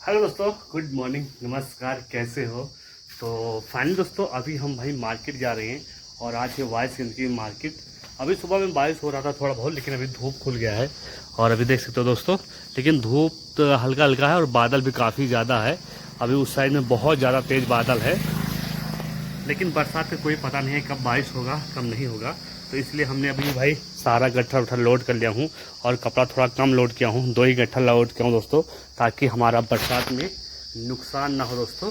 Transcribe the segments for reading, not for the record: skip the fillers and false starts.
Hello दोस्तों, good morning, नमस्कार। कैसे हो? तो फाइनली दोस्तों अभी हम भाई मार्केट जा रहे हैं और आज है वाइसगंज की मार्केट। अभी सुबह में बारिश हो रहा था थोड़ा बहुत, लेकिन अभी धूप खुल गया है और अभी देख सकते हो दोस्तों। लेकिन धूप तो हल्का हल्का है और बादल भी काफ़ी ज़्यादा है। अभी उस साइड में बहुत ज़्यादा तेज़ बादल है, लेकिन बरसात का कोई पता नहीं है कब बारिश होगा कब नहीं होगा। तो इसलिए हमने अभी भाई सारा गट्ठा उठा लोड कर लिया हूँ और कपड़ा थोड़ा कम लोड किया हूँ, 2 ही गट्ठा लोड किया हूँ दोस्तों, ताकि हमारा बरसात में नुकसान ना हो दोस्तों।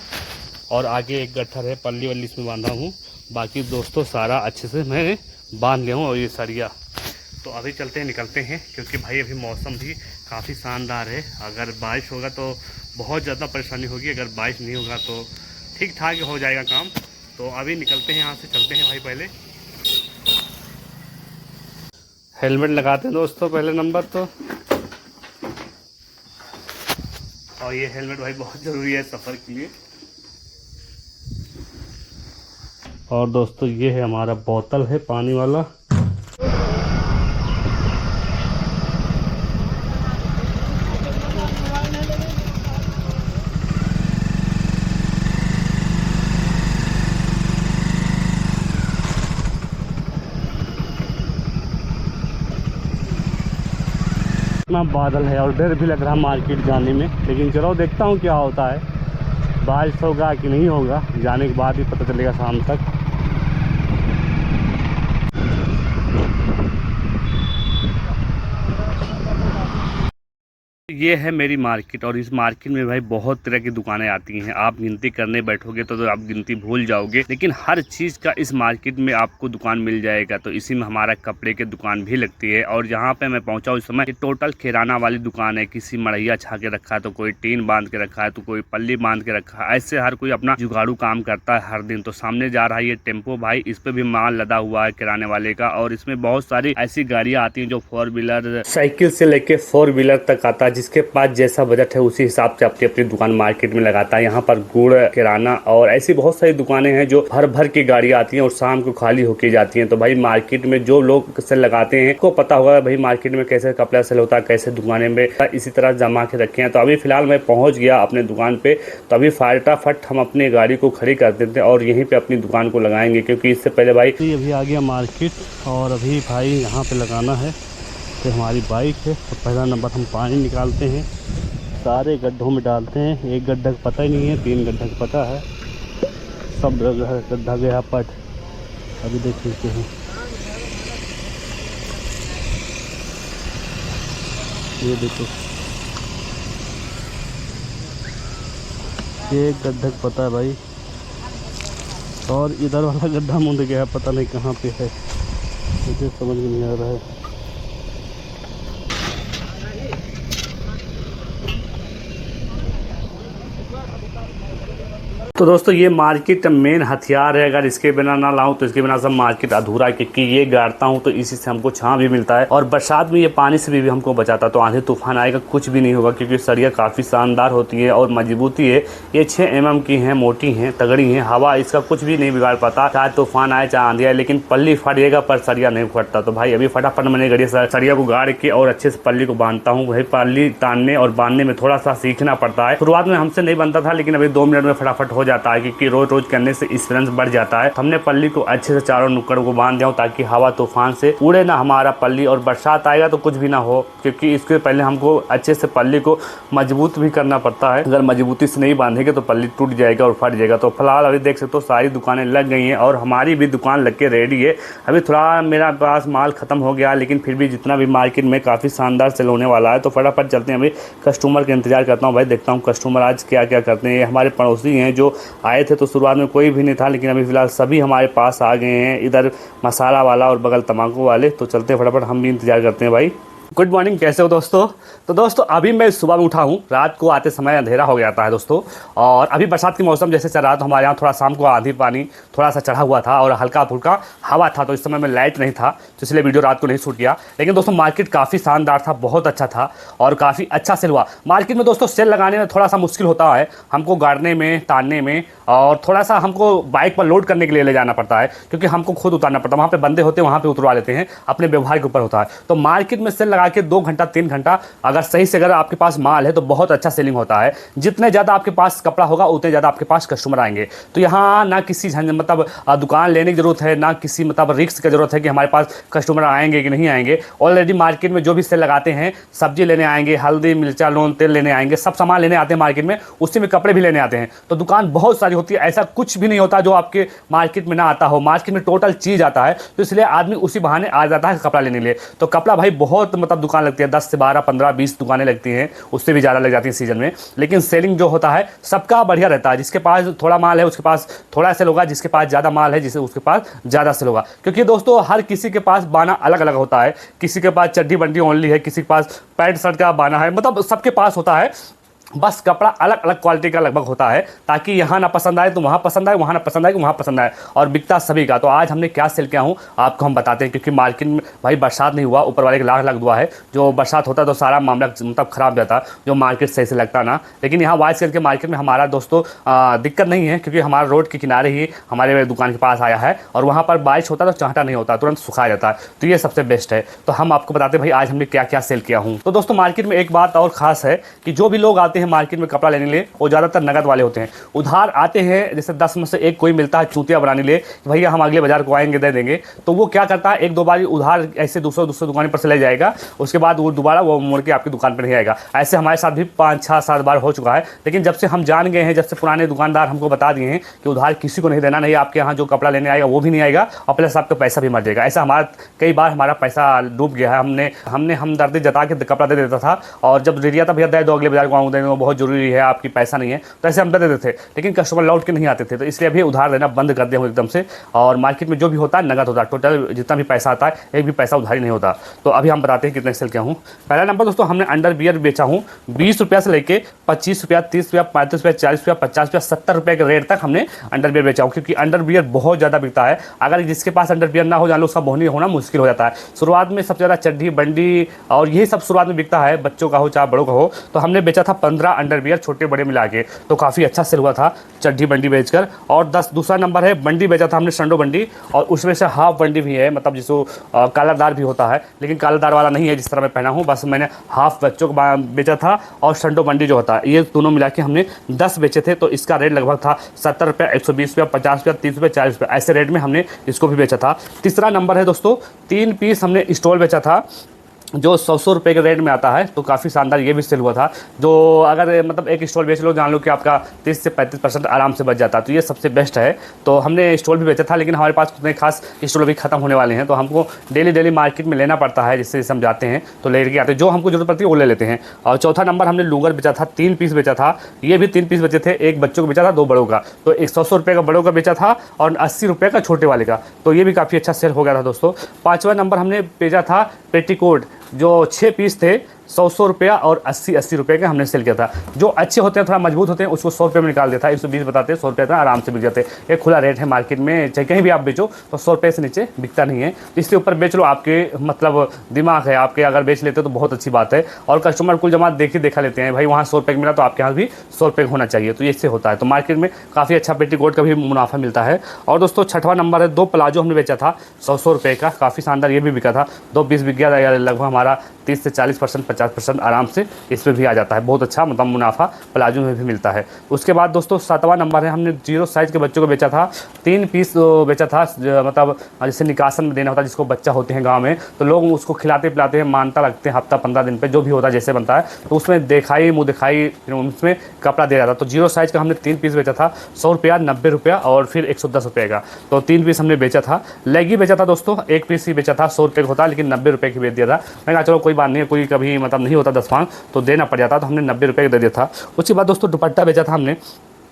और आगे एक गट्ठा है पल्ली वल्ली इसमें बांधा हूँ, बाकी दोस्तों सारा अच्छे से मैं बांध लिया हूँ। और ये सरिया तो अभी चलते हैं, निकलते हैं, क्योंकि भाई अभी मौसम भी काफ़ी शानदार है। अगर बारिश होगा तो बहुत ज़्यादा परेशानी होगी, अगर बारिश नहीं होगा तो ठीक ठाक हो जाएगा काम। तो अभी निकलते हैं यहाँ से, चलते हैं भाई। पहले हेलमेट लगाते हैं दोस्तों पहले नंबर तो। और ये हेलमेट भाई बहुत ज़रूरी है सफ़र के लिए। और दोस्तों ये है हमारा बोतल है पानी वाला। इतना बादल है और डर भी लग रहा है मार्केट जाने में, लेकिन चलो देखता हूँ क्या होता है। बारिश होगा कि नहीं होगा जाने के बाद ही पता चलेगा शाम तक। ये है मेरी मार्केट और इस मार्केट में भाई बहुत तरह की दुकानें आती हैं। आप गिनती करने बैठोगे तो आप गिनती भूल जाओगे, लेकिन हर चीज़ का इस मार्केट में आपको दुकान मिल जाएगा। तो इसी में हमारा कपड़े की दुकान भी लगती है। और जहाँ पे मैं पहुँचा उस समय टोटल किराना वाली दुकान है। किसी मढ़ैया छा के रखा है, तो कोई टीन बांध के रखा है, तो कोई पल्ली बांध के रखा है। ऐसे हर कोई अपना जुगाड़ू काम करता है हर दिन। तो सामने जा रहा है ये टेम्पो भाई, इस पर भी माल लदा हुआ है किराने वाले का। और इसमें बहुत सारी ऐसी गाड़ियाँ आती हैं जो 4 व्हीलर साइकिल से लेके 4 व्हीलर तक आता है। जिसके पास जैसा बजट है उसी हिसाब से अपनी अपनी दुकान मार्केट में लगाता है। यहाँ पर गुड़, किराना और ऐसी बहुत सारी दुकानें हैं जो भर भर की गाड़ियाँ आती हैं और शाम को खाली होके जाती हैं। तो भाई मार्केट में जो लोग सेल लगाते हैं को पता होगा भाई मार्केट में कैसे कपड़ा सेल होता है, कैसे दुकानें में इसी तरह जमा के रखे हैं। तो अभी फिलहाल मैं पहुँच गया अपने दुकान पे। तो अभी फटाफट हम अपनी गाड़ी को खड़ी कर देते हैं और यहीं पे अपनी दुकान को लगाएंगे, क्योंकि इससे पहले भाई अभी आ गया मार्केट और अभी भाई यहाँ पे लगाना है। तो हमारी बाइक है तो पहला नंबर हम पानी निकालते हैं, सारे गड्ढों में डालते हैं। एक गड्ढा का पता ही नहीं है, 3 गड्ढा का पता है, सब गड्ढा गया पट। अभी देख सकते हैं ये देखो, ये एक गड्ढा का पता है भाई। और इधर वाला गड्ढा मुंड गया, पता नहीं कहाँ पे है, मुझे समझ में नहीं आ रहा है। तो दोस्तों ये मार्केट मेन हथियार है। अगर इसके बिना ना लाऊं तो इसके बिना सब मार्केट अधूरा है, क्योंकि ये गाड़ता हूं तो इसी से हमको छां भी मिलता है। और बरसात में ये पानी से भी हमको बचाता है। तो आंधी तूफान आएगा कुछ भी नहीं होगा, क्योंकि सरिया काफ़ी शानदार होती है और मजबूती है। ये 6 mm की है, मोटी है, तगड़ी है। हवा इसका कुछ भी नहीं बिगाड़ पाता, चाहे तूफान आए चाहे आंधी आए। लेकिन पल्ली फटेगा पर सरिया नहीं फटता। तो भाई अभी फटाफट मैंने गड़ी सरिया को गाड़ के और अच्छे से पल्ली को बांधता हूँ। भाई पल्ली तानने और बांधने में थोड़ा सा सीखना पड़ता है। शुरुआत में हमसे नहीं बनता था, लेकिन अभी 2 मिनट में फटाफट हो जाता है, क्योंकि रोज करने से एक्सपीरियंस बढ़ जाता है। हमने पल्ली को अच्छे से चारों नुक्कड़ को बांध दिया ताकि हवा तूफान से उड़े ना हमारा पल्ली। और बरसात आएगा तो कुछ भी ना हो, क्योंकि इसके पहले हमको अच्छे से पल्ली को मजबूत भी करना पड़ता है। अगर मजबूती से नहीं बांधेंगे तो पल्ली टूट जाएगा और फट जाएगा। तो फिलहाल अभी देख सकते हो सारी दुकानें लग गई हैं और हमारी भी दुकान लग के रेडी है। अभी थोड़ा मेरा पास माल खत्म हो गया, लेकिन फिर भी जितना भी मार्केट में काफ़ी शानदार सेल होने वाला है। तो फटाफट चलते हैं, अभी कस्टमर का इंतजार करता हूँ भाई, देखता हूँ कस्टमर आज क्या क्या करते हैं। हमारे पड़ोसी हैं जो आए थे, तो शुरुआत में कोई भी नहीं था, लेकिन अभी फिलहाल सभी हमारे पास आ गए हैं, इधर मसाला वाला और बगल तम्बाकू वाले। तो चलते फटाफट, हम भी इंतजार करते हैं भाई। गुड मॉर्निंग, कैसे हो दोस्तों? तो दोस्तों अभी मैं सुबह में उठा हूँ, रात को आते समय अंधेरा हो जाता है दोस्तों। और अभी बरसात की मौसम जैसे चल रहा, तो हमारे यहाँ थोड़ा शाम को आंधी पानी थोड़ा सा चढ़ा हुआ था और हल्का फुल्का हवा था। तो इस समय में लाइट नहीं था, तो इसलिए वीडियो रात को नहीं शूट किया। लेकिन दोस्तों मार्केट काफ़ी शानदार था, बहुत अच्छा था और काफ़ी अच्छा सेल हुआ। मार्केट में दोस्तों सेल लगाने में थोड़ा सा मुश्किल होता है हमको, गाड़ने में, तानने में, और थोड़ा सा हमको बाइक पर लोड करने के लिए ले जाना पड़ता है, क्योंकि हमको खुद उतारना पड़ता है। वहाँ पे बंदे होते हैं, वहाँ पे उतरवा लेते हैं, अपने व्यवहार के ऊपर होता है। तो मार्केट में सेल लगा के 2 घंटा 3 घंटा अगर सही से अगर आपके पास माल है तो बहुत अच्छा सेलिंग होता है। जितने ज़्यादा आपके पास कपड़ा होगा उतने ज़्यादा आपके पास कस्टमर आएंगे। तो यहाँ ना किसी मतलब दुकान लेने की जरूरत है, ना किसी मतलब रिस्क की जरूरत है कि हमारे पास कस्टमर आएंगे कि नहीं आएंगे। ऑलरेडी मार्केट में जो भी सेल लगाते हैं, सब्जी लेने आएंगे, हल्दी मिर्चा नून तेल लेने आएंगे, सब सामान लेने आते हैं मार्केट में, उसी में कपड़े भी लेने आते हैं। तो दुकान बहुत सारी होती है, ऐसा कुछ भी नहीं होता जो आपके मार्केट में ना आता हो। मार्केट में टोटल चीज़ आता है, तो इसलिए आदमी उसी बहाने आ जाता है कपड़ा लेने के लिए। तो कपड़ा भाई बहुत मतलब दुकान लगती है, 10 से 12 15 20 दुकानें लगती हैं, उससे भी ज़्यादा लग जाती हैं सीजन में। लेकिन सेलिंग जो होता है सबका बढ़िया रहता है। जिसके पास थोड़ा माल है उसके पास थोड़ा सेल होगा, जिसके पास ज़्यादा माल है जिससे उसके पास ज़्यादा सेल होगा। क्योंकि दोस्तों हर किसी के पास बाना अलग अलग होता है। किसी के पास चड्डी बंडी ओनली है, किसी के पास पैंट शर्ट का बाना है, मतलब सबके पास होता है। बस कपड़ा अलग अलग क्वालिटी का लगभग होता है, ताकि यहाँ ना पसंद आए तो वहाँ पसंद आए, वहाँ ना पसंद आए तो वहाँ पसंद आए, और बिकता सभी का। तो आज हमने क्या सेल किया हूँ आपको हम बताते हैं। क्योंकि मार्केट में भाई बरसात नहीं हुआ, ऊपर वाले के लाख लग दुआ है। जो बरसात होता तो सारा मामला मतलब ख़राब जाता, जो मार्केट सही से लगता ना। लेकिन यहाँ वाइस करके मार्केट में हमारा दोस्तों दिक्कत नहीं है, क्योंकि हमारा रोड के किनारे ही हमारे दुकान के पास आया है, और वहाँ पर बारिश होता तो चाहता नहीं होता, तुरंत सुखा जाता है। तो ये सबसे बेस्ट है। तो हम आपको बताते हैं भाई आज हमने क्या क्या सेल किया हूँ। तो दोस्तों मार्केट में एक बात और ख़ास है कि जो भी लोग आते हैं मार्केट में कपड़ा लेने लिए, वो ज़्यादातर नगद वाले होते हैं। उधार आते हैं, जैसे 10 में से एक कोई मिलता है चूतिया बनाने लिए, भैया हम अगले बाजार को आएंगे दे देंगे। तो वो क्या करता है, एक दो बार उधार ऐसे दूसरे दुकान पर से ले जाएगा, उसके बाद वो दोबारा वो मुड़ के आपकी दुकान पर नहीं आएगा। ऐसे हमारे साथ भी 5 6 7 बार हो चुका है। लेकिन जब से हम जान गए हैं, जब से पुराने दुकानदार हमको बता दिए हैं कि उधार किसी को नहीं देना, नहीं आपके यहाँ जो कपड़ा लेने आएगा वो भी नहीं आएगा, और प्लस आपका पैसा भी मर जाएगा। ऐसा हमारा कई बार हमारा पैसा डूब गया है। हमने हमदर्दी जता के कपड़ा दे देता था, और जब दे दिया था भैया दे दो अगले बाजार को आऊँ देंगे, बहुत जरूरी है, आपकी पैसा नहीं है, तो ऐसे हम दे देते थे। लेकिन कस्टमर लौट के नहीं आते थे, तो इसलिए अभी उधार देना बंद कर दिया हूँ एकदम से। और मार्केट में जो भी होता है नगद होता है, टोटल जितना भी पैसा आता है एक भी पैसा उधारी नहीं होता। तो अभी हम बताते हैं कितने सेल किया हूँ। पहला नंबर दोस्तों, हमने अंडरवियर बेचा हूँ 20 रुपया से लेके 25 रुपया, 30 रुपया, 35 रुपया, 40 रुपया, 50 रुपया, 70 रुपये के रेट तक हमने अंडरवियर बेचा हूँ। क्योंकि अंडरवियर बहुत ज़्यादा बिकता है। अगर जिसके पास अंडरवियर ना हो, जान लो उसका बोहनी होना मुश्किल हो जाता है। शुरुआत में सबसे ज़्यादा चड्डी बंडी और यही सब शुरुआत में बिकता है, बच्चों का हो चाहे बड़ों का हो। तो हमने बेचा था 15 अंडरवियर छोटे बड़े मिला के, तो काफ़ी अच्छा सेल हुआ था चड्डी बंडी बेचकर। और दूसरा नंबर है बंडी बेचा था हमने, संडो बंडी, और उसमें से हाफ बंडी भी है, मतलब जिसको कालादार भी होता है, लेकिन कालादार वाला नहीं है जिस तरह मैं पहना हूँ। बस मैंने हाफ बच्चों को बेचा था, और संडो बंडी जो होता है, ये दोनों मिला के हमने 10 बेचे थे। तो इसका रेट लगभग था 70 रुपया, 120 रुपया, 50 रुपया, 30 रुपया, 40 रुपया, ऐसे रेट में हमने इसको भी बेचा था। तीसरा नंबर है दोस्तों, 3 पीस हमने स्टॉल बेचा था, जो 100 रुपये के रेट में आता है। तो काफ़ी शानदार ये भी सेल हुआ था। जो अगर मतलब एक स्टॉल बेच लो, जान लो कि आपका 30 से 35% आराम से बच जाता है। तो ये सबसे बेस्ट है। तो हमने स्टॉल भी बेचा था, लेकिन हमारे पास उतने खास स्टॉल भी खत्म होने वाले हैं, तो हमको डेली मार्केट में लेना पड़ता है। जिससे हम जाते हैं तो लेके आते हैं, जो हमको जरूरत पड़ती है वो ले लेते हैं। और चौथा नंबर हमने लूगर बेचा था, 3 पीस बेचा था। ये भी 3 पीस बचे थे, एक बच्चों को बेचा था, 2 बड़ों का। तो 100 रुपये का बड़ों का बेचा था, और 80 रुपये का छोटे वाले का। तो ये भी काफ़ी अच्छा सेल हो गया था दोस्तों। 5वां नंबर हमने बेचा था पेटीकोट, जो 6 पीस थे, 100 रुपया और 80 रुपये के हमने सेल किया था। जो अच्छे होते हैं, थोड़ा मजबूत होते हैं, उसको 100 रुपये में निकाल देता है। 120 बताते हैं, 100 रुपये का आराम से बिक जाते हैं। एक खुला रेट है मार्केट में, चाहे कहीं भी आप बेचो तो 100 रुपये से नीचे बिकता नहीं है। इससे ऊपर बेच लो, आपके मतलब दिमाग है आपके, अगर बेच लेते हो तो बहुत अच्छी बात है। और कस्टमर कुल जमा देखा लेते हैं, भाई वहाँ 100 रुपये मिला तो आपके यहाँ भी 100 रुपये होना चाहिए। तो इससे होता है। तो मार्केट में काफ़ी अच्छा पेटीकोट का भी मुनाफा मिलता है। और दोस्तों 6वां नंबर है, 2 प्लाजो हमने बेचा था 100 रुपये का, काफ़ी शानदार ये भी बिका था। 2 पीस बिक गया, लगभग हमारा 30 से 40%, 50% आराम से इसमें भी आ जाता है। बहुत अच्छा मतलब मुनाफा प्लाजो में भी मिलता है। उसके बाद दोस्तों 7वां नंबर है, हमने 0 साइज़ के बच्चों को बेचा था, 3 पीस बेचा था। मतलब जैसे निकासन में देना होता है, जिसको बच्चा होते हैं गाँव में, तो लोग उसको खिलाते पिलाते हैं, मानता लगते हैं, हफ्ता 15 दिन पे जो भी होता है जैसे बनता है, तो उसमें मुँह दिखाई उसमें कपड़ा दे जाता। तो 0 साइज़ का हमने 3 पीस बेचा था, 100 रुपया, 90 रुपया और फिर 110 रुपये का। तो 3 पीस हमने बेचा था। लेगी बेचा था दोस्तों, 1 पीस ही बेचा था, 100 रुपये का होता, लेकिन 90 रुपये की बेच दिया था। मैंने कहा चलो कोई बात नहीं, कोई कभी मतलब नहीं होता 10 पाँच तो देना पड़ जाता, तो हमने 90 रुपये का दे दिया था। उसके बाद दोस्तों दुपट्टा बेचा था हमने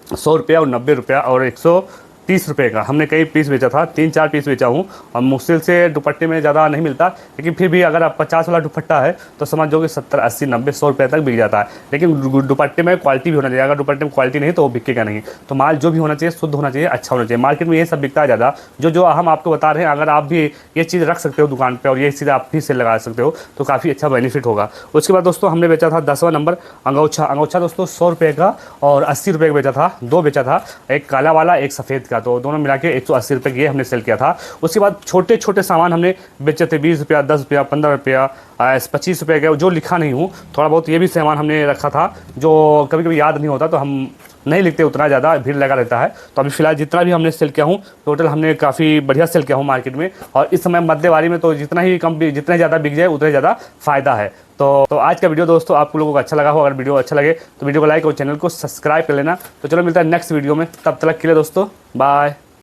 100 रुपया और 90 रुपया और 130 रुपये का। हमने कई पीस बेचा था, 3-4 पीस बेचा हूँ। और मुश्किल से दुपट्टे में ज़्यादा नहीं मिलता, लेकिन फिर भी अगर आप 50 वाला दुपट्टा है तो समझो कि 70, 80, 90, 100 रुपये तक बिक जाता है। लेकिन दुपट्टे में क्वालिटी भी होना चाहिए। अगर दुपट्टे में क्वालिटी नहीं तो वो बिकेगा नहीं। तो माल जो भी होना चाहिए शुद्ध होना चाहिए, अच्छा होना चाहिए। मार्केट में ये सब बिकता है ज़्यादा, जो हम आपको बता रहे हैं। अगर आप भी ये चीज़ रख सकते हो दुकान पर और ये चीज़ आप भी से लगा सकते हो तो काफ़ी अच्छा बेनिफिट होगा। उसके बाद दोस्तों हमने बेचा था 10वां नंबर अंगोछा दोस्तों 100 रुपये का और 80 रुपये का बेचा था। 2 बेचा था, एक काला वाला एक सफ़ेद का, तो दोनों मिला के 180 रुपये ये हमने सेल किया था। उसके बाद छोटे छोटे सामान हमने बेचे थे, 20 रुपया, 10 रुपया, 15 रुपया, 25 रुपये का, जो लिखा नहीं हूँ। थोड़ा बहुत ये भी सामान हमने रखा था जो कभी कभी याद नहीं होता, तो हम नहीं लिखते, उतना ज़्यादा भीड़ लगा रहता है। तो अभी फ़िलहाल जितना भी हमने सेल किया हूँ टोटल हमने काफ़ी बढ़िया सेल किया हूँ मार्केट में। और इस समय मध्यवारी में तो जितना ही कम, जितना ज़्यादा बिक जाए उतना ज़्यादा फ़ायदा है। तो आज का वीडियो दोस्तों आप लोगों को अच्छा लगा हो, अगर वीडियो अच्छा लगे तो वीडियो को लाइक और चैनल को सब्सक्राइब कर लेना। तो चलो मिलता है नेक्स्ट वीडियो में, तब तक के लिए दोस्तों बाय।